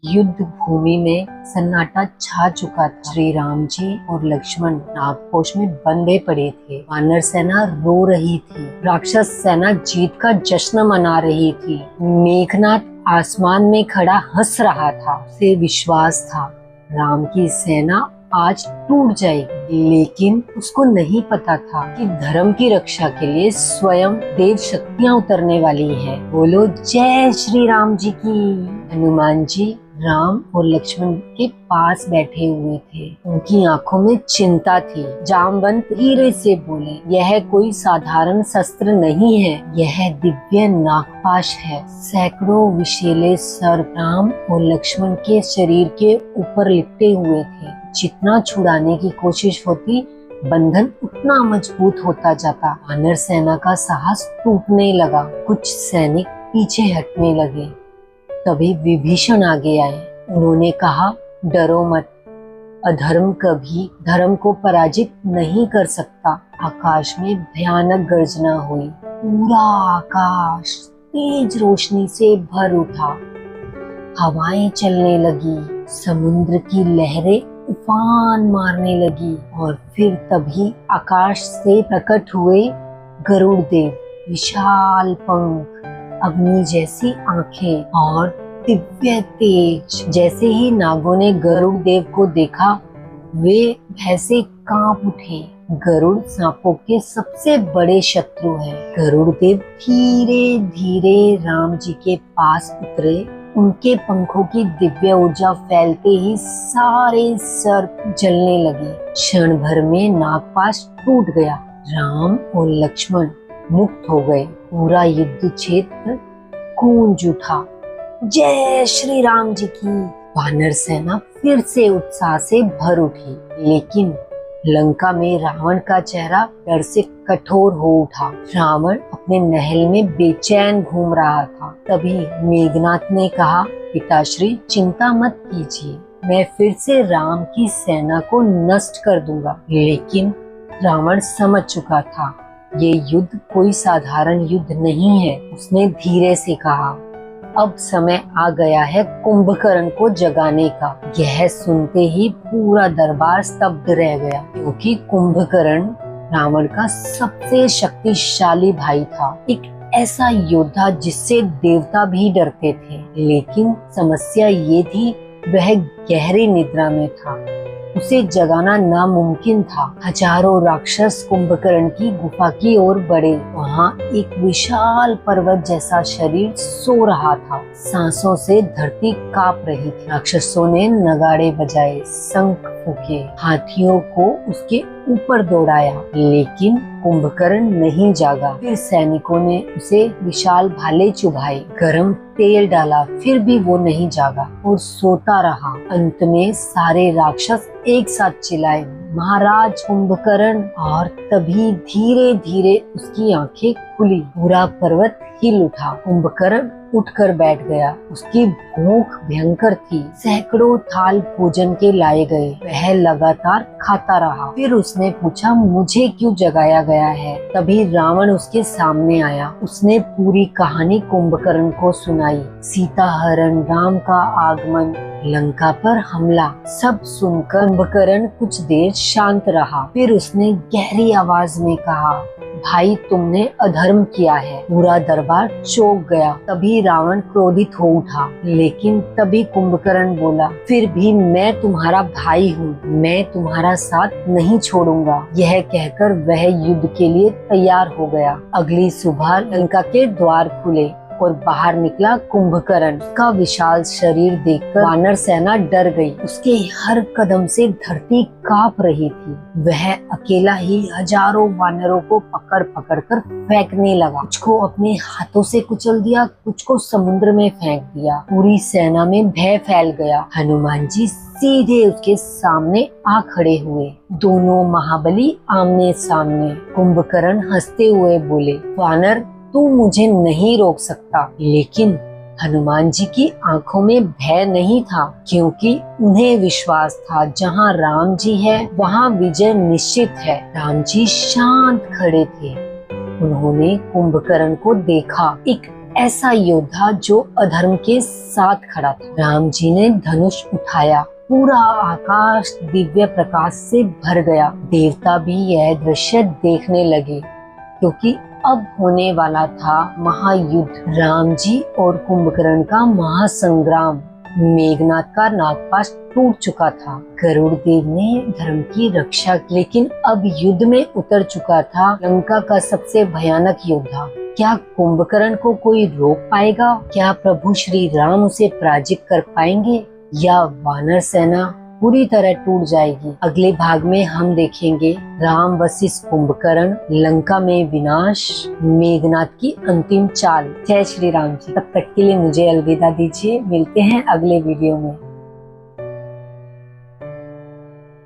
युद्ध भूमि में सन्नाटा छा चुका था। श्री राम जी और लक्ष्मण नागपोश में बंधे पड़े थे। वानर सेना रो रही थी। राक्षस सेना जीत का जश्न मना रही थी। मेघनाथ आसमान में खड़ा हंस रहा था। उसे विश्वास था राम की सेना आज टूट जाएगी, लेकिन उसको नहीं पता था कि धर्म की रक्षा के लिए स्वयं देव शक्तियां उतरने वाली हैं। बोलो जय श्री राम जी की। हनुमान जी राम और लक्ष्मण के पास बैठे हुए थे। उनकी आंखों में चिंता थी। जामवंत धीरे से बोले, यह कोई साधारण शस्त्र नहीं है, यह दिव्य नागपाश है। सैकड़ों विषैले सर्प राम और लक्ष्मण के शरीर के ऊपर लिपटे हुए थे। जितना छुड़ाने की कोशिश होती, बंधन उतना मजबूत होता जाता। वानर सेना का साहस टूटने लगा। कुछ सैनिक पीछे हटने लगे। तभी विभीषण आगे आए। उन्होंने कहा, डरो मत, अधर्म कभी धर्म को पराजित नहीं कर सकता। आकाश में भयानक गर्जना हुई। पूरा आकाश तेज रोशनी से भर उठा। हवाएं चलने लगी। समुद्र की लहरें उफान मारने लगी। और फिर तभी आकाश से प्रकट हुए गरुड़ देव। विशाल पंख, अग्नि जैसी आंखें और दिव्य तेज। जैसे ही नागों ने गरुड़ देव को देखा, वे भय से कांप उठे। गरुड़ सांपों के सबसे बड़े शत्रु हैं। गरुड़ देव धीरे धीरे राम जी के पास उतरे। उनके पंखों की दिव्य ऊर्जा फैलते ही सारे सर्प जलने लगे। क्षण भर में नागपाश टूट गया। राम और लक्ष्मण मुक्त हो गए। पूरा युद्ध क्षेत्र गूंज उठा। जय श्री राम जी की। वानर सेना फिर से उत्साह से भर उठी, लेकिन लंका में रावण का चेहरा डर से कठोर हो उठा। रावण अपने महल में बेचैन घूम रहा था। तभी मेघनाथ ने कहा, पिताश्री चिंता मत कीजिए, मैं फिर से राम की सेना को नष्ट कर दूंगा। लेकिन रावण समझ चुका था, ये युद्ध कोई साधारण युद्ध नहीं है। उसने धीरे से कहा, अब समय आ गया है कुंभकर्ण को जगाने का। यह सुनते ही पूरा दरबार स्तब्ध रह गया, क्योंकि कुंभकर्ण रावण का सबसे शक्तिशाली भाई था। एक ऐसा योद्धा जिससे देवता भी डरते थे। लेकिन समस्या ये थी, वह गहरी निद्रा में था। उसे जगाना नामुमकिन था। हजारों राक्षस कुंभकर्ण की गुफा की ओर बढ़े। वहाँ एक विशाल पर्वत जैसा शरीर सो रहा था। सांसों से धरती कांप रही थी। राक्षसों ने नगाड़े बजाए, शंख फूके, हाथियों को उसके ऊपर दौड़ाया, लेकिन कुंभकर्ण नहीं जागा। फिर सैनिकों ने उसे विशाल भाले चुभाए, गरम तेल डाला, फिर भी वो नहीं जागा और सोता रहा। अंत में सारे राक्षस एक साथ चिल्लाए, महाराज कुंभकर्ण। और तभी धीरे धीरे उसकी आंखें खुली। पूरा पर्वत हिल उठा। कुंभकर्ण उठकर बैठ गया। उसकी भूख भयंकर थी। सैकड़ों थाल भोजन के लाए गए। वह लगातार खाता रहा। फिर उसने पूछा, मुझे क्यों जगाया गया है? तभी रावण उसके सामने आया। उसने पूरी कहानी कुंभकर्ण को सुनाई। सीता हरण, राम का आगमन, लंका पर हमला, सब सुनकर कुंभकर्ण कुछ देर शांत रहा। फिर उसने गहरी आवाज में कहा, भाई तुमने अधर्म किया है। पूरा दरबार चौंक गया। तभी रावण क्रोधित हो उठा, लेकिन तभी कुंभकर्ण बोला, फिर भी मैं तुम्हारा भाई हूँ, मैं तुम्हारा साथ नहीं छोड़ूंगा। यह कहकर वह युद्ध के लिए तैयार हो गया। अगली सुबह लंका के द्वार खुले और बाहर निकला कुंभकर्ण। का विशाल शरीर देखकर वानर सेना डर गई। उसके हर कदम से धरती कांप रही थी। वह अकेला ही हजारों वानरों को पकड़ पकड़ कर फेंकने लगा। कुछ को अपने हाथों से कुचल दिया, कुछ को समुद्र में फेंक दिया। पूरी सेना में भय फैल गया। हनुमान जी सीधे उसके सामने आ खड़े हुए। दोनों महाबली आमने सामने। कुंभकर्ण हंसते हुए बोले, वानर तू मुझे नहीं रोक सकता। लेकिन हनुमान जी की आंखों में भय नहीं था, क्योंकि उन्हें विश्वास था, जहाँ राम जी है वहाँ विजय निश्चित है। राम जी शांत खड़े थे। उन्होंने कुंभकर्ण को देखा। एक ऐसा योद्धा जो अधर्म के साथ खड़ा था। राम जी ने धनुष उठाया, पूरा आकाश दिव्य प्रकाश से भर गया। देवता भी यह दृश्य देखने लगे, क्योंकि अब होने वाला था महायुद्ध, राम जी और कुंभकर्ण का महासंग्राम। मेघनाथ का नागपाश टूट चुका था। गरुड़ देव ने धर्म की रक्षा की, लेकिन अब युद्ध में उतर चुका था लंका का सबसे भयानक योद्धा। क्या कुंभकर्ण को कोई रोक पाएगा? क्या प्रभु श्री राम उसे पराजित कर पाएंगे, या वानर सेना पूरी तरह टूट जाएगी? अगले भाग में हम देखेंगे राम वर्सेस कुंभकर्ण, लंका में विनाश, मेघनाथ की अंतिम चाल। जय श्री राम जी। तब तक के लिए मुझे अलविदा दीजिए, मिलते हैं अगले वीडियो में।